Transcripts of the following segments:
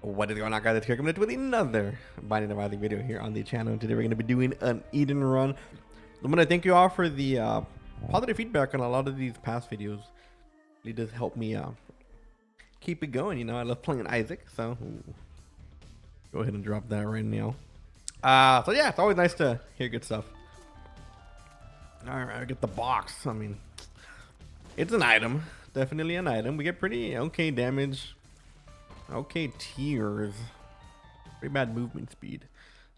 What is going on, guys? It's here coming with another Binding of Isaac video here on the channel. Today we're going to be doing an Eden run. I want to thank you all for the positive feedback on a lot of these past videos. It does help me keep it going. You know, I love playing Isaac, so go ahead and drop that right now. So yeah, it's always nice to hear good stuff. All right, I get the box. I mean, it's an item, definitely an item. We get pretty okay damage. Okay, tears. Pretty bad movement speed.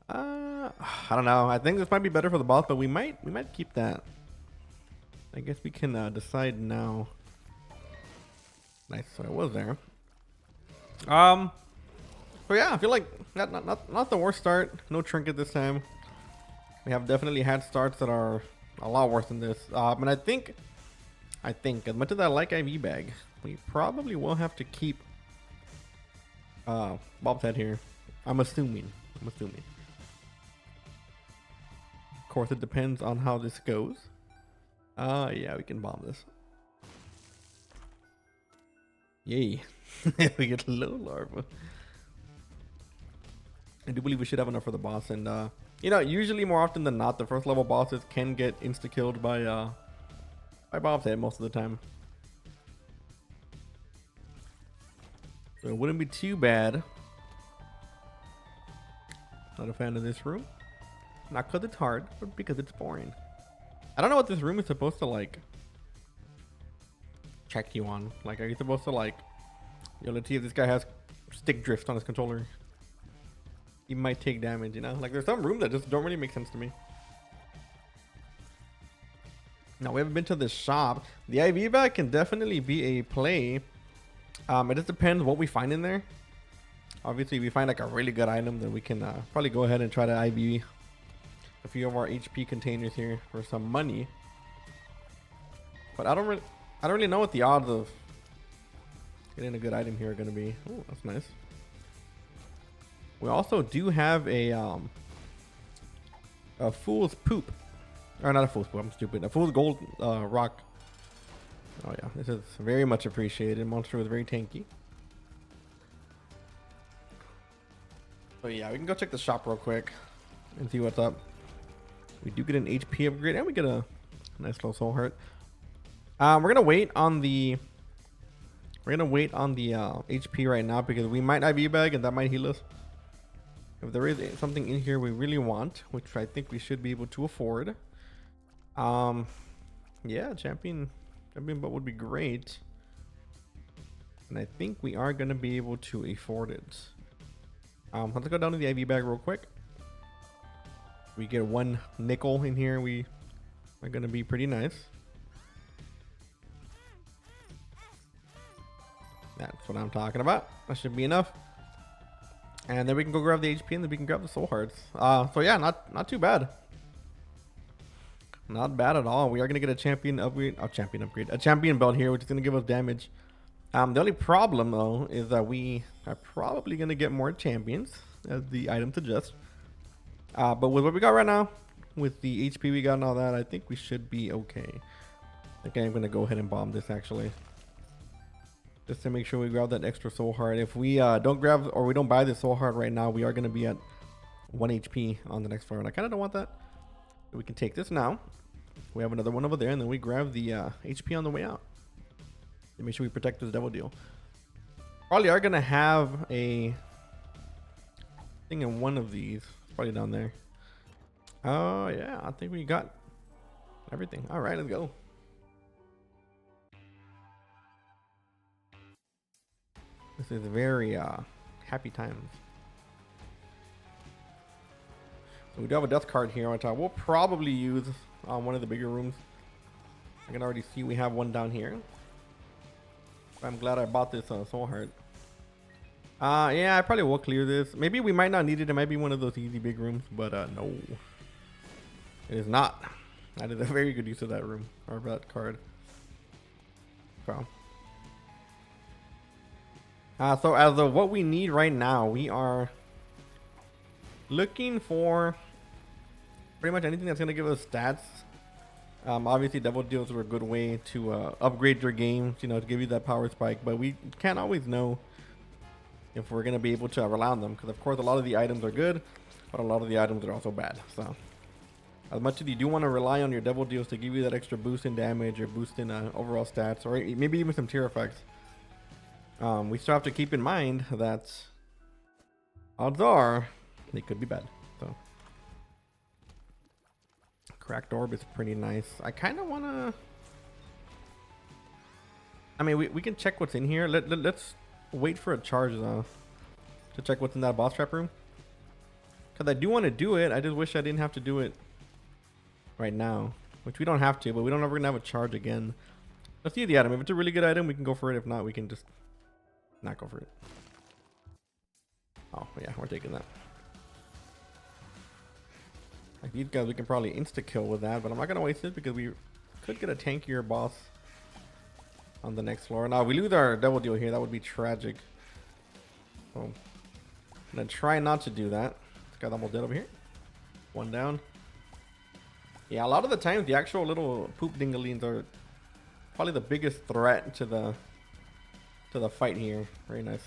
I don't know. I think this might be better for the boss, but we might keep that. I guess we can decide now. Nice. So it was there. So yeah, I feel like not the worst start. No trinket this time. We have definitely had starts that are a lot worse than this. And I think as much as I like IV bag, we probably will have to keep Bob's head here. I'm assuming. Of course, it depends on how this goes. Yeah, we can bomb this. Yay. We get low larva. I do believe we should have enough for the boss, and you know, usually more often than not, the first level bosses can get insta-killed by Bob's head most of the time. So it wouldn't be too bad. Not a fan of this room. Not because it's hard, but because it's boring. I don't know what this room is supposed to like check you on. Like, are you supposed to like, yo, let's see if this guy has stick drift on his controller. He might take damage, you know? Like, there's some rooms that just don't really make sense to me. Now, we haven't been to this shop. The IV bag can definitely be a play. It just depends what we find in there. Obviously, if we find like a really good item, then we can probably go ahead and try to IV a few of our HP containers here for some money. But I don't really know what the odds of getting a good item here are going to be. Oh, that's nice. We also do have a fool's poop, or not a fool's poop. I'm stupid. A fool's gold rock. Oh yeah, this is very much appreciated. Monster was very tanky. So yeah, we can go check the shop real quick and see what's up. We do get an HP upgrade and we get a nice little soul heart. We're gonna wait on the HP right now because we might IV bag and that might heal us. If there is something in here we really want, which I think we should be able to afford. Yeah, champion but would be great. And I think we are gonna be able to afford it. Let's go down to the IV bag real quick. We get one nickel in here. We are gonna be pretty nice. That's what I'm talking about. That should be enough. And then we can go grab the HP and then we can grab the soul hearts. So yeah, not too bad. Not bad at all. We are gonna get a champion upgrade. A champion belt here, which is gonna give us damage. The only problem though is that we are probably gonna get more champions as the item suggests. But with what we got right now, with the HP we got and all that, I think we should be okay. Okay, I'm gonna go ahead and bomb this actually, just to make sure we grab that extra soul heart. If we don't grab or we don't buy the soul heart right now, we are gonna be at 1 HP on the next floor, and I kind of don't want that. So we can take this now. We have another one over there, and then we grab the HP on the way out. To make sure we protect this devil deal. Probably are gonna have a thing in one of these. Probably down there. Oh yeah, I think we got everything. All right, let's go. This is very happy times. So we do have a death card here on top. We'll probably use one of the bigger rooms. I can already see we have one down here. I'm glad I bought this soul heart. Yeah, I probably will clear this. Maybe we might not need it. It might be one of those easy big rooms, but no, it is not. That is a very good use of that room or that card. So, so as of what we need right now, we are looking for pretty much anything that's gonna give us stats. Obviously, devil deals are a good way to upgrade your game, you know, to give you that power spike. But we can't always know if we're gonna be able to rely on them. Because of course a lot of the items are good, but a lot of the items are also bad. So as much as you do want to rely on your devil deals to give you that extra boost in damage or boost in overall stats, or maybe even some tier effects, we still have to keep in mind that odds are they could be bad. So cracked orb is pretty nice. I kind of want to, I mean, we can check what's in here. Let's wait for a charge though to check what's in that boss trap room, because I do want to do it. I just wish I didn't have to do it right now, which we don't have to, but we don't ever gonna have a charge again. Let's see the item. If it's a really good item, we can go for it. If not, we can just not go for it. Oh yeah, we're taking that. Like these guys, we can probably insta kill with that, but I'm not gonna waste it because we could get a tankier boss on the next floor. Now, if we lose our devil deal here, that would be tragic. So I'm gonna try not to do that. This guy's almost dead over here. One down. Yeah, a lot of the times the actual little poop dingalines are probably the biggest threat to the fight here. Very nice.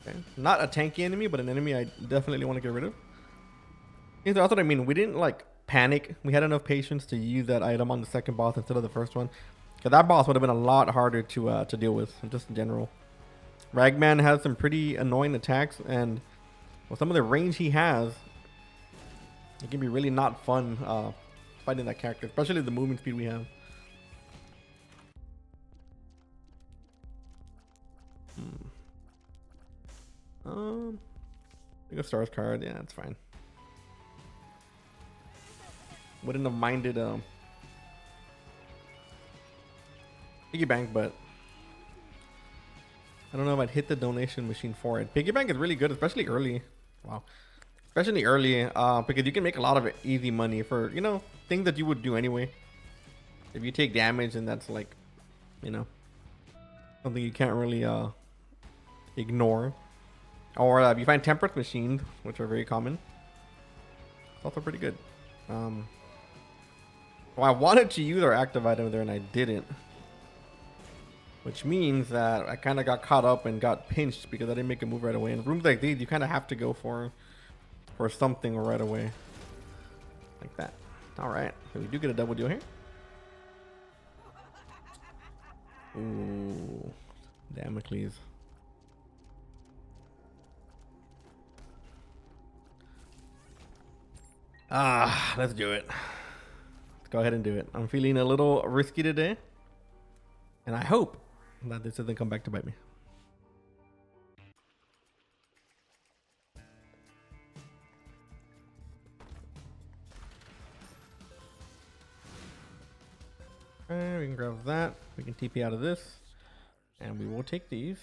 Okay. Not a tanky enemy, but an enemy I definitely want to get rid of. Yeah, that's what I mean. We didn't like panic. We had enough patience to use that item on the second boss instead of the first one. Because that boss would have been a lot harder to deal with, just in general. Ragman has some pretty annoying attacks, and with some of the range he has, it can be really not fun fighting that character, especially the movement speed we have. I think a stars card, yeah, that's fine. Wouldn't have minded piggy bank, but I don't know if I'd hit the donation machine for it. Piggy bank is really good, especially early. Wow. Especially early, because you can make a lot of easy money for, you know, things that you would do anyway. If you take damage, and that's like, you know, something you can't really ignore. Or if you find temperance machines, which are very common, it's also pretty good. Well, I wanted to use our active item there and I didn't, which means that I kind of got caught up and got pinched because I didn't make a move right away. In rooms like these, you kind of have to go for something right away, like that. All right, so we do get a double deal here. Ooh, Damocles. Let's do it. Let's go ahead and do it. I'm feeling a little risky today, and I hope that this doesn't come back to bite me. Okay, we can grab that. We can TP out of this, and we will take these.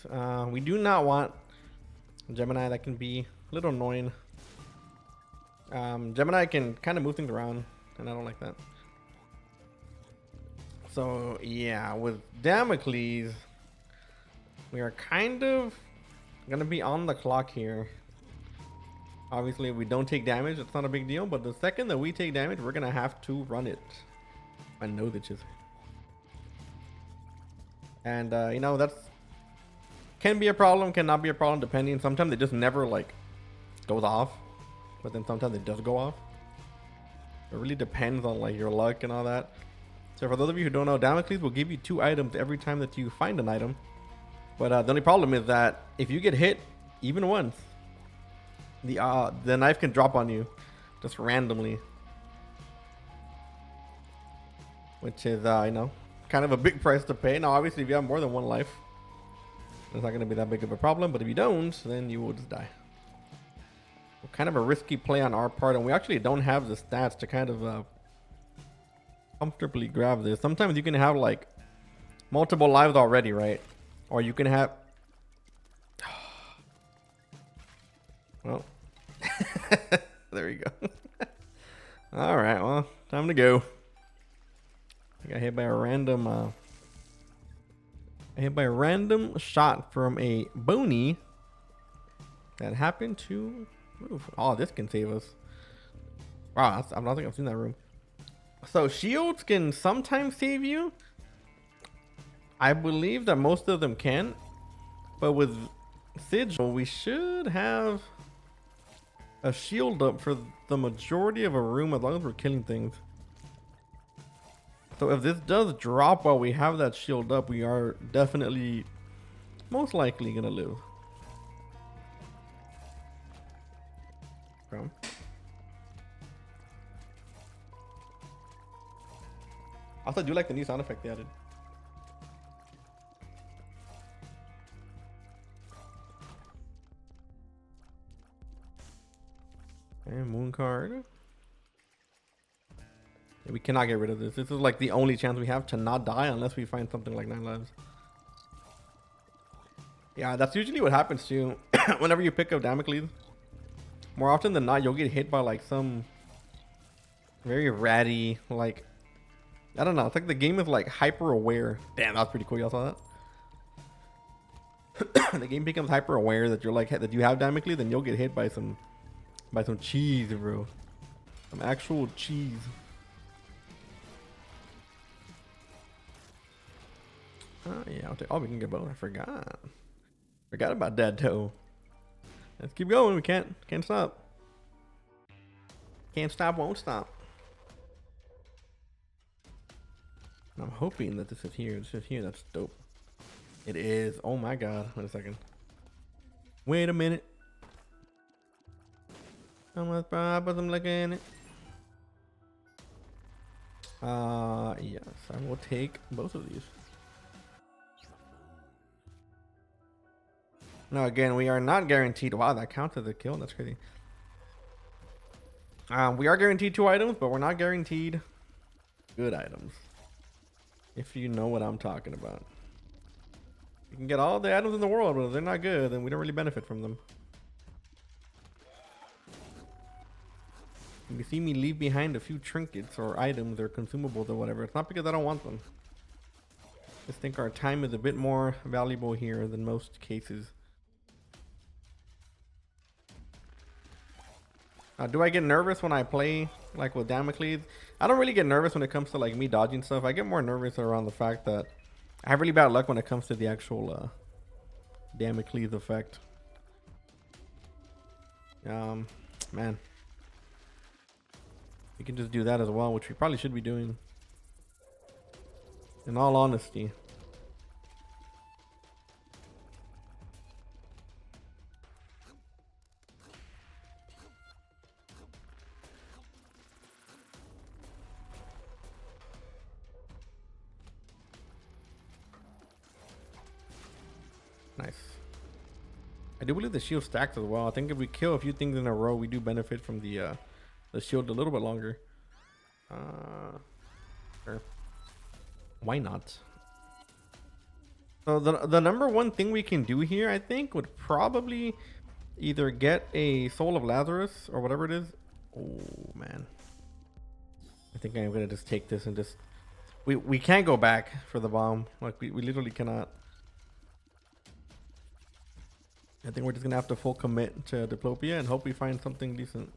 We do not want Gemini. That can be a little annoying. Gemini can kind of move things around, and I don't like that. So yeah, with Damocles, we are kind of gonna be on the clock here. Obviously, if we don't take damage, it's not a big deal, but the second that we take damage, we're gonna have to run it. I know that is. And you know, that's can be a problem, cannot be a problem, depending. Sometimes it just never like goes off, but then sometimes it does go off. It really depends on like your luck and all that. So for those of you who don't know, Damocles will give you 2 items every time that you find an item. But the only problem is that if you get hit even once, the knife can drop on you just randomly, which is you know, kind of a big price to pay. Now obviously if you have more than 1 life, it's not going to be that big of a problem, but if you don't, then you will just die. Kind of a risky play on our part, and we actually don't have the stats to kind of comfortably grab this. Sometimes you can have like multiple lives already, right? Or you can have well there you go. All right, well, time to go. I got hit by a random shot from a Boney that happened to move. Oh, this can save us. Wow, I don't think I've seen that room. So shields can sometimes save you. I believe that most of them can, but with Sigil, we should have a shield up for the majority of a room as long as we're killing things. So if this does drop while we have that shield up, we are definitely most likely gonna live. Okay. Also, I do like the new sound effect they added. And moon card. We cannot get rid of this. This is like the only chance we have to not die unless we find something like 9 lives. Yeah, that's usually what happens too. Whenever you pick up Damocles, more often than not, you'll get hit by like some very ratty, like, I don't know. It's like the game is like hyper aware. Damn, that's pretty cool. Y'all saw that? The game becomes hyper aware that you're like that you have Damocles, then you'll get hit by some cheese, bro. Some actual cheese. Yeah, I'll take. Oh, we can get both. I forgot about that toe. Let's keep going. We can't stop. Can't stop, won't stop. I'm hoping that this is here. This is here. That's dope. It is. Oh my god. Wait a second. Wait a minute. I'm looking at it. Yes, I will take both of these. Now again, we are not guaranteed. Wow, that counts as a kill. That's crazy. We are guaranteed 2 items, but we're not guaranteed good items. If you know what I'm talking about. You can get all the items in the world, but if they're not good, then we don't really benefit from them. You see me leave behind a few trinkets or items or consumables or whatever. It's not because I don't want them. I just think our time is a bit more valuable here than most cases. Do I get nervous when I play like with Damocles? I don't really get nervous when it comes to like me dodging stuff. I get more nervous around the fact that I have really bad luck when it comes to the actual Damocles effect. Man, we can just do that as well, which we probably should be doing. In all honesty. Nice. I do believe the shield stacks as well. I think if we kill a few things in a row, we do benefit from the shield a little bit longer. Sure. Why not? So the number one thing we can do here, I think, would probably either get a Soul of Lazarus or whatever it is. Oh man, I think I'm gonna just take this and just we can't go back for the bomb. Like we literally cannot. I think we're just gonna have to full commit to Diplopia and hope we find something decent.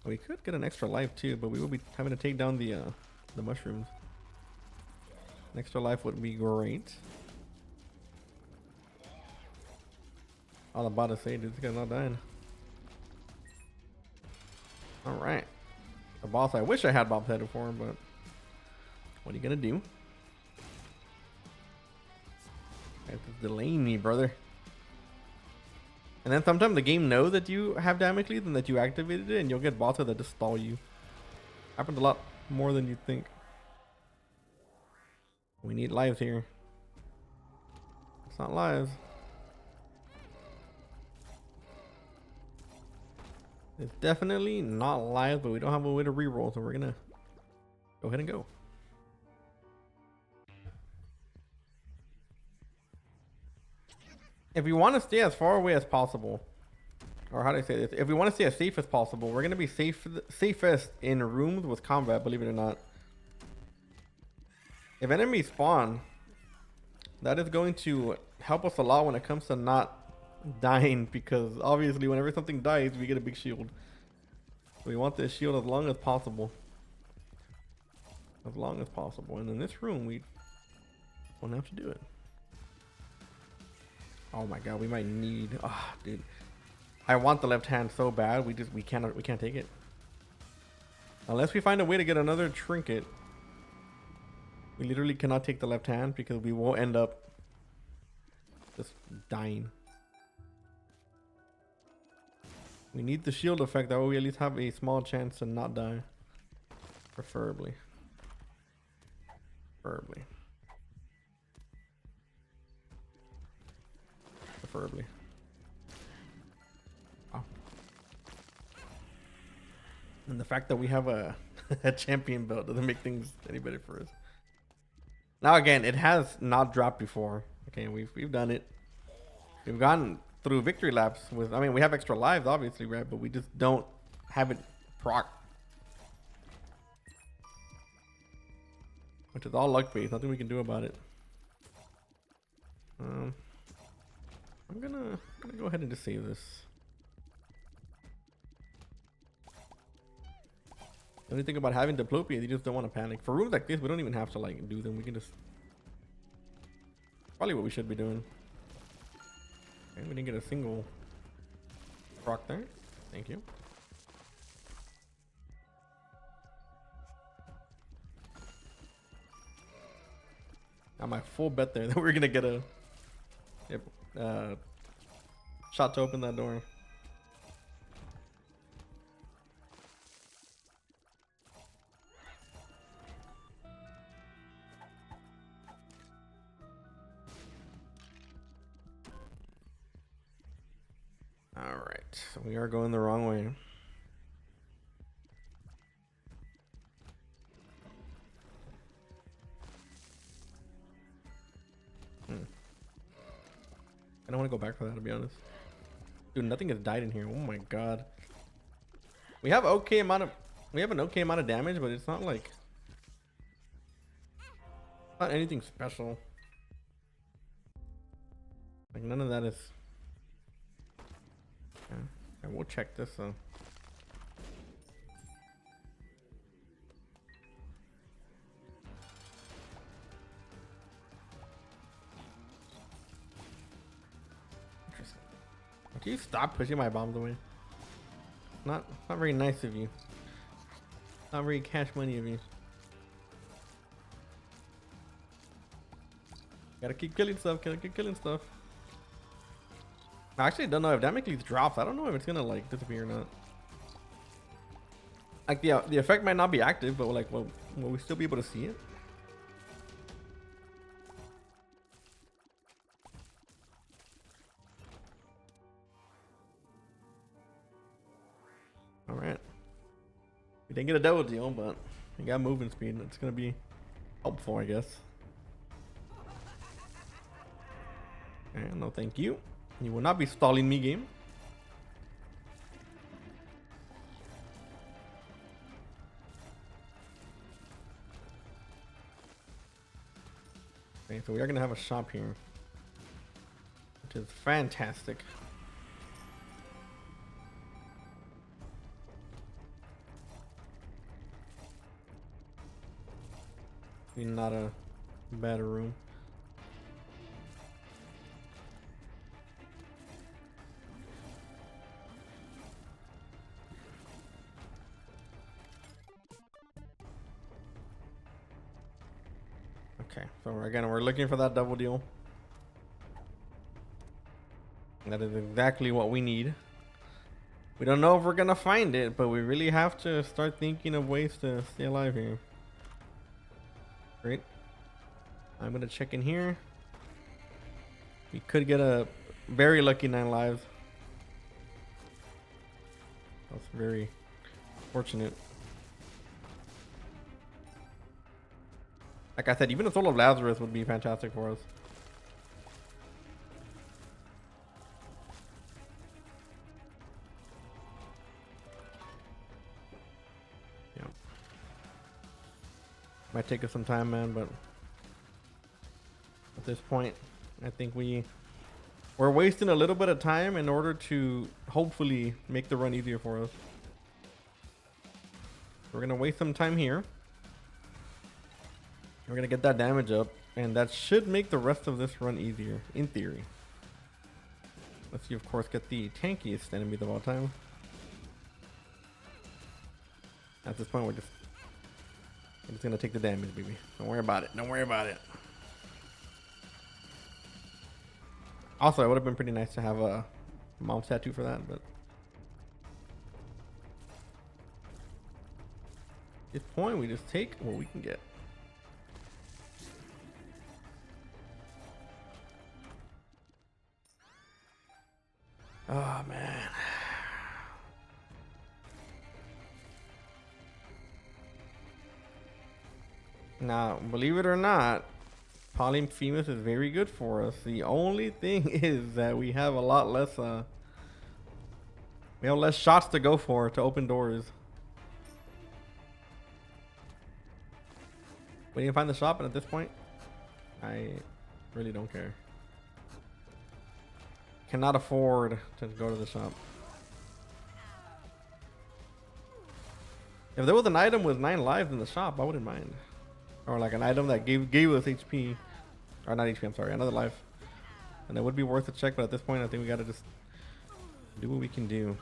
We could get an extra life too, but we will be having to take down the mushrooms. An extra life would be great. All I'm about to say, dude, this guy's not dying. All right, the boss. I wish I had Bob's headed for him, but what are you gonna do? It's delaying me, brother. And then sometimes the game knows that you have Damocles and that you activated it, and you'll get bosses that just stall you. Happens a lot more than you think. We need lives here. It's not lives. It's definitely not lives, but we don't have a way to reroll, so we're gonna go ahead and go. If we want to stay as far away as possible, or how do I say this? If we want to stay as safe as possible, we're going to be safest in rooms with combat, believe it or not. If enemies spawn, that is going to help us a lot when it comes to not dying, because obviously whenever something dies, we get a big shield. So we want this shield as long as possible. As long as possible. And in this room, we Won't have to do it. Oh my god, we might need. Ah, dude. I want the left hand so bad. We can't take it. Unless we find a way to get another trinket. We literally cannot take the left hand because we will end up just dying. We need the shield effect, that way we at least have a small chance to not die. Preferably. Preferably. Preferably. Oh. And the fact that we have a, a champion belt doesn't make things any better for us. Now again, it has not dropped before. Okay, we've done it. We've gone through victory laps with, I mean, we have extra lives obviously, right? But we just don't have it proc. Which is all luck based, nothing we can do about it. I'm gonna go ahead and just save this. The only thing about having Diplopia is you just don't want to panic. For rooms like this, we don't even have to like do them. We can just, probably what we should be doing. Okay, we didn't get a single proc there. Thank you. Now my full bet there that we're gonna get a shot to open that door. All right, so we are going the wrong way. I don't want to go back for that, to be honest. Dude, nothing has died in here. Oh my god. We have an okay amount of damage, but it's not like, not anything special. Like none of that is. Yeah, we'll check this though. Can you stop pushing my bombs away? Not very nice of you. Not very cash money of you. Gotta keep killing stuff. Gotta keep killing stuff. I actually don't know if Damocles drops. I don't know if it's gonna like disappear or not. Like the effect might not be active, but like, will we still be able to see it? Alright. We didn't get a double deal, but we got movement speed. It's gonna be helpful, I guess. Okay, no thank you. You will not be stalling me, game. Okay, so we are gonna have a shop here, which is fantastic. Not a bad room. Okay, so again, we're looking for that double deal. That is exactly what we need. We don't know if we're gonna find it, but we really have to start thinking of ways to stay alive here. Great. I'm gonna check in here. We could get a very lucky 9 lives. That's very fortunate. Like I said, even a Soul of Lazarus would be fantastic for us. Yeah. Might take us some time, man, but at this point, I think we're wasting a little bit of time in order to hopefully make the run easier for us. We're gonna waste some time here. We're gonna get that damage up. And that should make the rest of this run easier, in theory. Let's see, of course, get the tankiest enemy of all time. At this point, we're just gonna take the damage, baby. Don't worry about it. Don't worry about it. Also, it would have been pretty nice to have a mom's tattoo for that, but at this point, we just take what we can get. Oh man. Now, believe it or not, Polyphemus is very good for us. The only thing is that we have a lot less we have less shots to go for to open doors. We didn't find the shop, and at this point, I really don't care. Cannot afford to go to the shop. If there was an item with 9 lives in the shop, I wouldn't mind. Or like an item that gave us HP. Or not HP, I'm sorry, another life. And it would be worth a check, but at this point I think we gotta just do what we can do.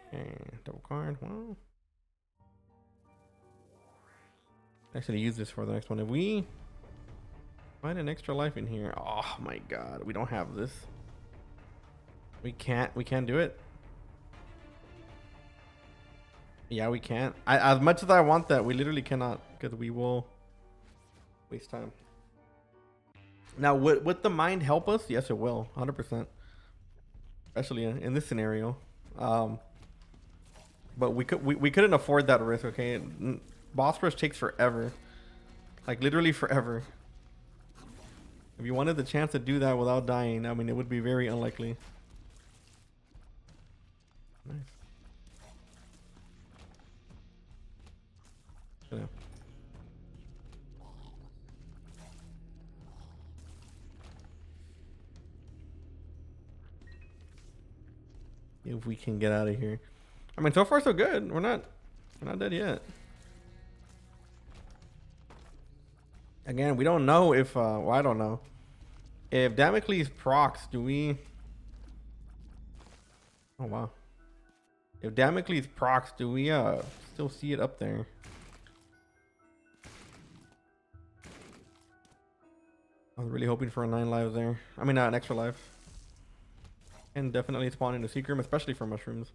Okay, double card, well. Actually use this for the next one. If we find an extra life in here, oh my god, we don't have this. We can't do it. Yeah, we can't. As much as I want that, we literally cannot, because we will waste time. Now, would the mind help us? Yes, it will, 100%. Especially in this scenario. But we couldn't afford that risk. Okay, boss rush takes forever, like literally forever. If you wanted the chance to do that without dying, I mean, it would be very unlikely. Nice. Yeah. If we can get out of here. I mean, so far so good. We're not dead yet. Again, we don't know if well, I don't know. If Damocles procs, do we? Oh wow. If Damocles procs, do we still see it up there? I was really hoping for a 9 lives there. I mean, an extra life. And definitely spawn into Secret Room, especially for mushrooms.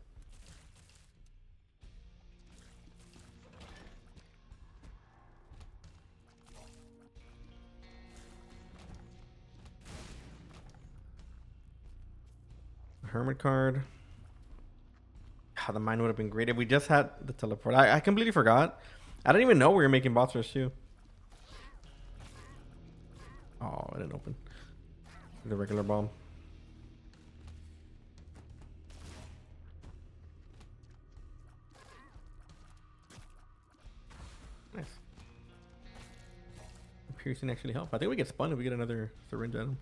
Hermit card. Ah, the mine would have been great if we just had the teleport. I completely forgot. I didn't even know we were making boss rush too. Oh, it didn't open. The regular bomb. Nice. Piercing actually help. I think we get spun if we get another syringe at him.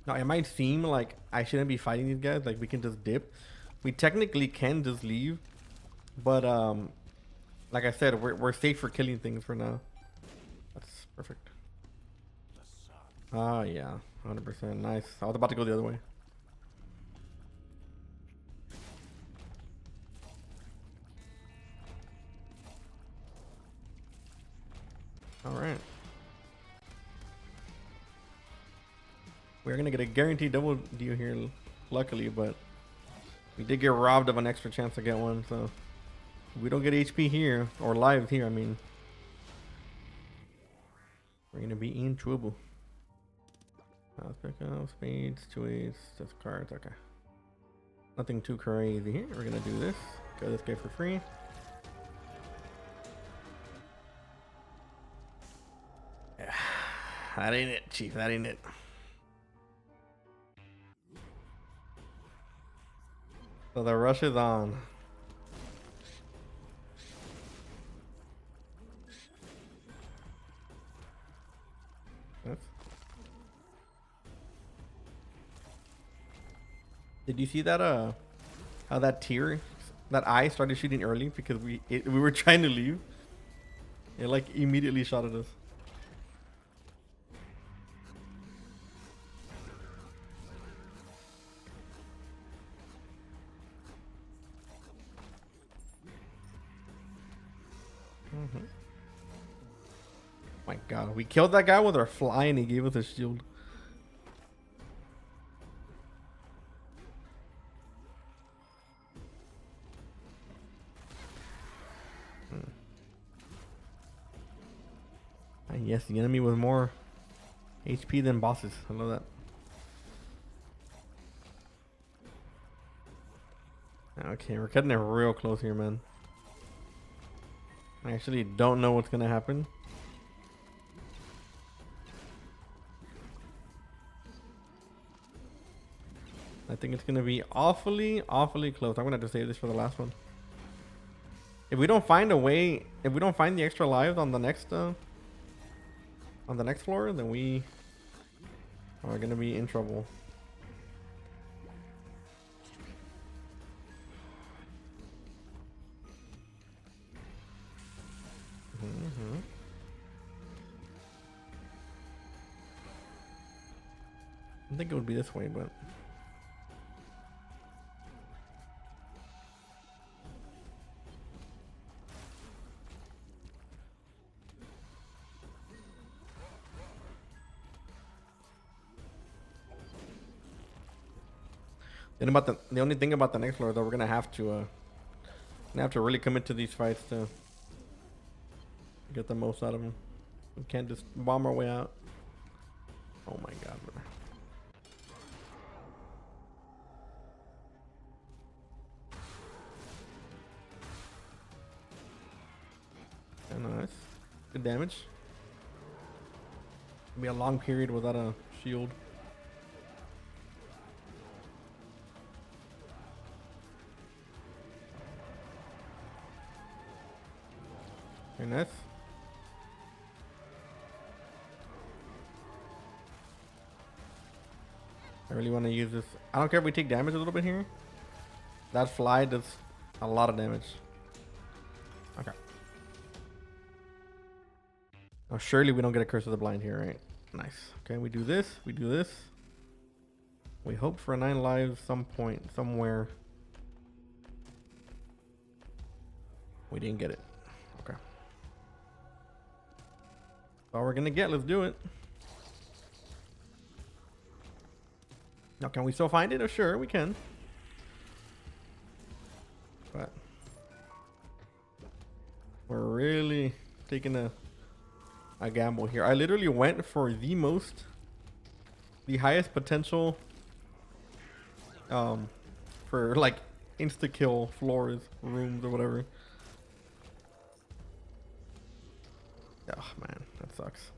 Now, it might seem like I shouldn't be fighting these guys. Like, we can just dip. We technically can just leave. But, like I said, we're safe for killing things for now. That's perfect. Ah, yeah. 100%. Nice. I was about to go the other way. Alright. We're gonna get a guaranteed double deal here, luckily, but we did get robbed of an extra chance to get one, so if we don't get HP here, or lives here, I mean, we're gonna be in trouble. Let's pick up spades, 2 8s, just cards, okay. Nothing too crazy here. We're gonna do this. Get this guy for free. Yeah, that ain't it, Chief, that ain't it. So the rush is on. That's... Did you see that? How that tier, that eye started shooting early because we were trying to leave. It like immediately shot at us. My God, we killed that guy with our fly and he gave us a shield. And yes, the enemy was more HP than bosses. I love that. Okay, we're cutting it real close here, man. I actually don't know what's gonna happen. I think it's gonna be awfully close. I'm gonna have to save this for the last one. If we don't find a way, if we don't find the extra lives on the next floor, then we are gonna be in trouble. I think it would be this way, but then about the only thing about the next floor, though, we're gonna have to really commit to these fights to get the most out of them. We can't just bomb our way out. Oh my God, bro. Nice. Good damage. It'll be a long period without a shield. Very nice. I really want to use this. I don't care if we take damage a little bit here. That fly does a lot of damage. Okay. Oh, surely we don't get a Curse of the Blind here, right? Nice. Okay, we do this. We do this. We hope for a 9 lives some point, somewhere. We didn't get it. Okay. All we're gonna get. Let's do it. Now, can we still find it? Oh, sure, we can. But we're really taking a gamble here. I literally went for the highest potential for like insta kill floors, rooms, or whatever. Oh man, that sucks.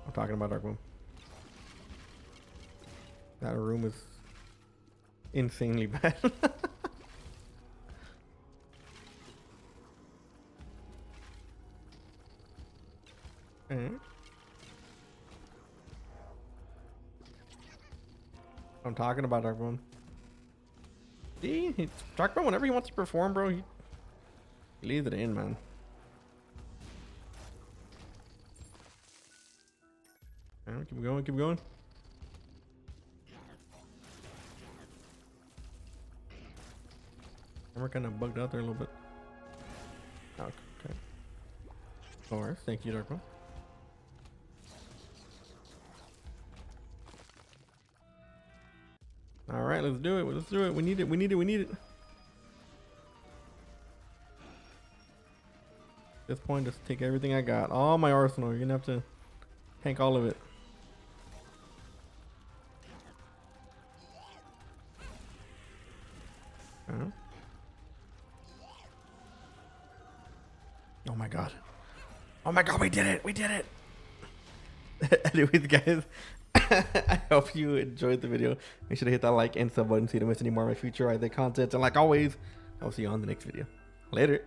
I'm talking about Dark Room. That room is insanely bad. I'm talking about Darkbone. See, Darkbone, whenever he wants to perform, bro, he leaves it in, man. Right, keep going, keep going. And we're kind of bugged out there a little bit. Okay. Alright, thank you, Darkbone. All right, let's do it. Let's do it. We need it. We need it. We need it. At this point, just take everything I got. All my arsenal. You're gonna have to tank all of it. Oh my god. Oh my god, we did it. We did it. Anyways, guys. I hope you enjoyed the video. Make sure to hit that like and sub button so you don't miss any more of my future either content. And like always, I'll see you on the next video. Later.